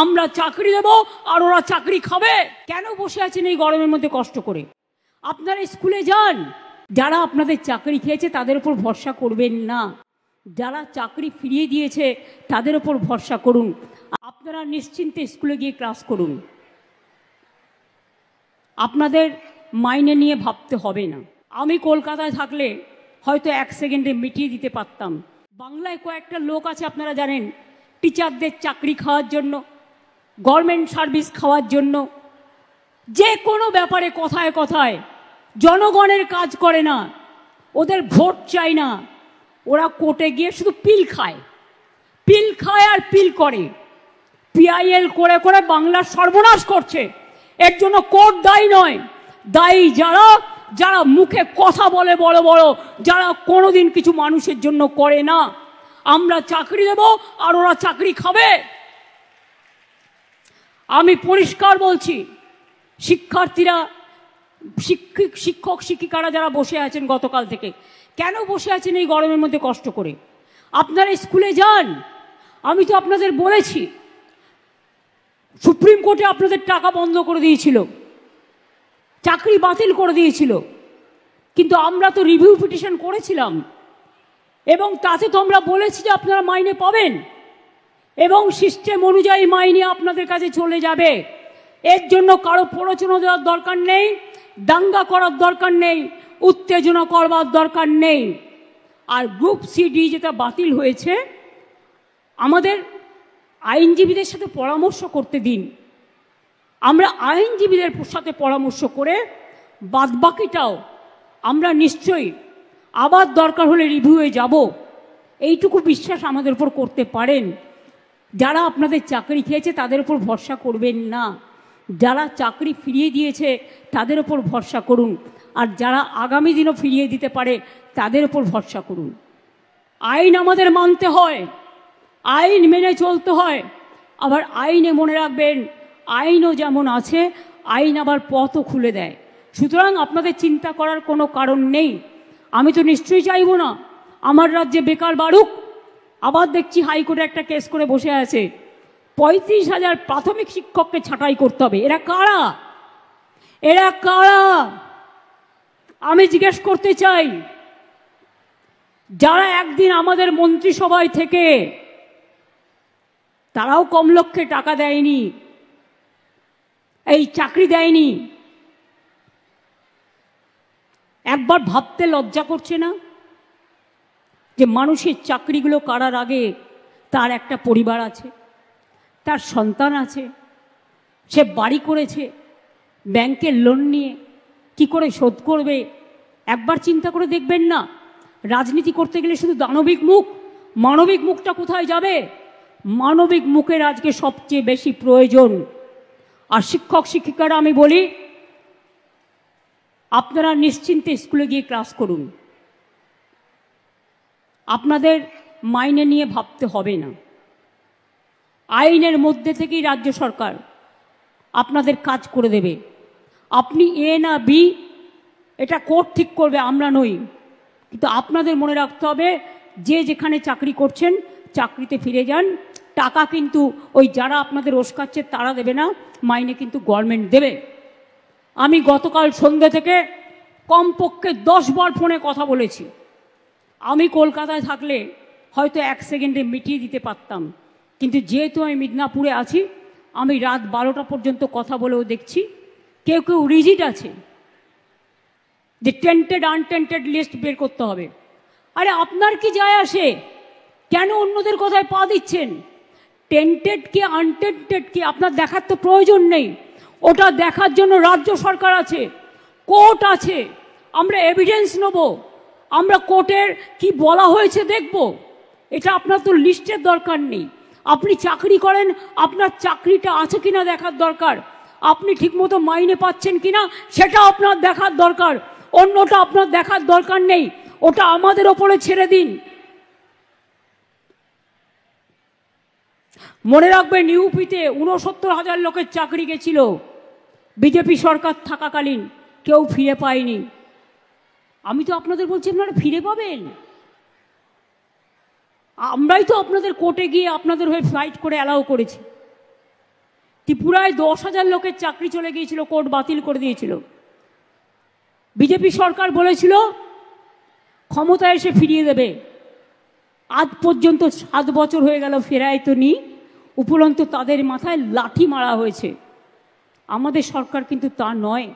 আমরা চাকরি দেব আর ওরা চাকরি খাবে। কেন বসে আছেন এই গরমের মধ্যে কষ্ট করে? আপনারা স্কুলে যান। যারা আপনাদের চাকরি খেয়েছে তাদের উপর ভরসা করবেন না, যারা চাকরি ফিরিয়ে দিয়েছে তাদের উপর ভরসা করুন। আপনারা নিশ্চিন্তে স্কুলে গিয়ে ক্লাস করুন। আপনাদের মাইনে নিয়ে ভাবতে হবে না। আমি কলকাতায় থাকলে হয়তো 1 সেকেন্ডে মিটিয়ে দিতে পারতাম। বাংলায় কয়েকটা লোক আছে আপনারা জানেন, টিচারদের চাকরি খাওয়ার জন্য, গভর্নমেন্ট সার্ভিস খাওয়ার জন্য, যে কোনো ব্যাপারে কথায় কথায় জনগণের কাজ করে না, ওদের ভোট চাই না, ওরা কোর্টে গিয়ে শুধু পিল খায় আর পিল করে। পিআইএল করে করে বাংলার সর্বনাশ করছে। এর জন্য কোর্ট দায়ী নয়, দায়ী যারা যারা মুখে কথা বলে বড় বড়, যারা কোনোদিন কিছু মানুষের জন্য করে না। আমরা চাকরি দেব আর ওরা চাকরি খাবে। আমি পরিষ্কার বলছি, শিক্ষার্থীরা, শিক্ষক শিক্ষিকারা যারা বসে আছেন গতকাল থেকে, কেন বসে আছেন এই গরমের মধ্যে কষ্ট করে? আপনারা স্কুলে যান। আমি তো আপনাদের বলেছি, সুপ্রিম কোর্টে আপনাদের টাকা বন্ধ করে দিয়েছিল, চাকরি বাতিল করে দিয়েছিল, কিন্তু আমরা তো রিভিউ পিটিশন করেছিলাম এবং তাতে তো আমরা বলেছি যে আপনারা মাইনে পাবেন এবং সিস্টেম অনুযায়ী মাইনে আপনাদের কাছে চলে যাবে। এর জন্য কারো প্ররোচনা দেওয়ার দরকার নেই, দাঙ্গা করার দরকার নেই, উত্তেজনা করবার দরকার নেই। আর গ্রুপ সিডি যেটা বাতিল হয়েছে, আমাদের আইনজীবীদের সাথে পরামর্শ করতে দিন। আমরা আইনজীবীদের সাথে পরামর্শ করে বাদবাকিটাও আমরা নিশ্চয়ই আবার দরকার হলে রিভিউয়ে যাব, এইটুকু বিশ্বাস আমাদের উপর করতে পারেন। যারা আপনাদের চাকরি খেয়েছে তাদের উপর ভরসা করবেন না, যারা চাকরি ফিরিয়ে দিয়েছে তাদের উপর ভরসা করুন। আর যারা আগামী দিনও ফিরিয়ে দিতে পারে তাদের উপর ভরসা করুন। আইন আমাদের মানতে হয়, আইন মেনে চলতে হয়। আবার আইনে মনে রাখবেন, আইনও যেমন আছে, আইন আবার পথও খুলে দেয়। সুতরাং আপনাদের চিন্তা করার কোনো কারণ নেই। আমি তো নিশ্চয়ই চাইব না আমার রাজ্যে বেকার বাড়ুক। আবার দেখছি হাইকোর্টে একটা কেস করে বসে আছে, 35,000 প্রাথমিক শিক্ষককে ছাঁটাই করতে হবে। এরা কারা? এরা কারা? আমি জিজ্ঞেস করতে চাই, যারা একদিন আমাদের মন্ত্রিসভায় থেকে, তারাও কম লক্ষ্যে টাকা দেয়নি, এই চাকরি দেয়নি, একবার ভাবতে লজ্জা করছে না যে মানুষের চাকরিগুলো কারার আগে তার একটা পরিবার আছে, তার সন্তান আছে, সে বাড়ি করেছে, ব্যাংকের লোন নিয়ে কি করে শোধ করবে? একবার চিন্তা করে দেখবেন না? রাজনীতি করতে গেলে শুধু দানবিক মুখ, মানবিক মুখটা কোথায় যাবে? মানবিক মুখের আজকে সবচেয়ে বেশি প্রয়োজন। আর শিক্ষক শিক্ষিকারা আমি বলি, আপনারা নিশ্চিন্তে স্কুলে গিয়ে ক্লাস করুন। আপনাদের মাইনে নিয়ে ভাবতে হবে না। আইনের মধ্যে থেকেই রাজ্য সরকার আপনাদের কাজ করে দেবে। আপনি এ না বি এটা কোর্ট ঠিক করবে, আমরা নই। কিন্তু আপনাদের মনে রাখতে হবে, যে যেখানে চাকরি করছেন চাকরিতে ফিরে যান। টাকা কিন্তু ওই যারা আপনাদের ওস্কাচ্ছে তারা দেবে না, মাইনে কিন্তু গভর্নমেন্ট দেবে। আমি গতকাল সন্ধ্যে থেকে কমপক্ষে 10 বার ফোনে কথা বলেছি। আমি কলকাতায় থাকলে হয়তো 1 সেকেন্ডে মিটিয়ে দিতে পারতাম, কিন্তু যেহেতু আমি মিদনাপুরে আছি, আমি রাত 12টা পর্যন্ত কথা বলেও দেখছি কেউ কেউ রিজিড আছে যে টেন্টেড আনটেন্টেড লিস্ট বের করতে হবে। আরে আপনার কি যায় আসে? কেন অন্যদের কথায় পা দিচ্ছেন? টেন্টেড কি আনটেন্টেড কি আপনার দেখার তো প্রয়োজন নেই। ওটা দেখার জন্য রাজ্য সরকার আছে, কোর্ট আছে। আমরা এভিডেন্স নেব, আমরা কোর্টের কি বলা হয়েছে দেখব। এটা আপনার তো লিস্টের দরকার নেই। আপনি চাকরি করেন, আপনার চাকরিটা আছে কিনা দেখার দরকার, আপনি ঠিকমতো মাইনে পাচ্ছেন কিনা সেটা আপনার দেখার দরকার। অন্যটা আপনার দেখার দরকার নেই, ওটা আমাদের ওপরে ছেড়ে দিন। মনে রাখবেন, ইউপিতে 69,000 লোকের চাকরি গেছিল বিজেপি সরকার থাকাকালীন, কেউ ফিরে পায়নি। আমি তো আপনাদের বলছি আপনারা ফিরে পাবেন। আমরাই তো আপনাদের কোর্টে গিয়ে আপনাদের হয়ে ফাইট করে অ্যালাউ করেছি। ত্রিপুরায় 10,000 লোকের চাকরি চলে গিয়েছিল, কোর্ট বাতিল করে দিয়েছিল। বিজেপি সরকার বলেছিল ক্ষমতায় এসে ফিরিয়ে দেবে, আজ পর্যন্ত 7 বছর হয়ে গেল, ফেরায় তো নি, উপরন্তু তাদের মাথায় লাঠি মারা হয়েছে। আমাদের সরকার কিন্তু তা নয়।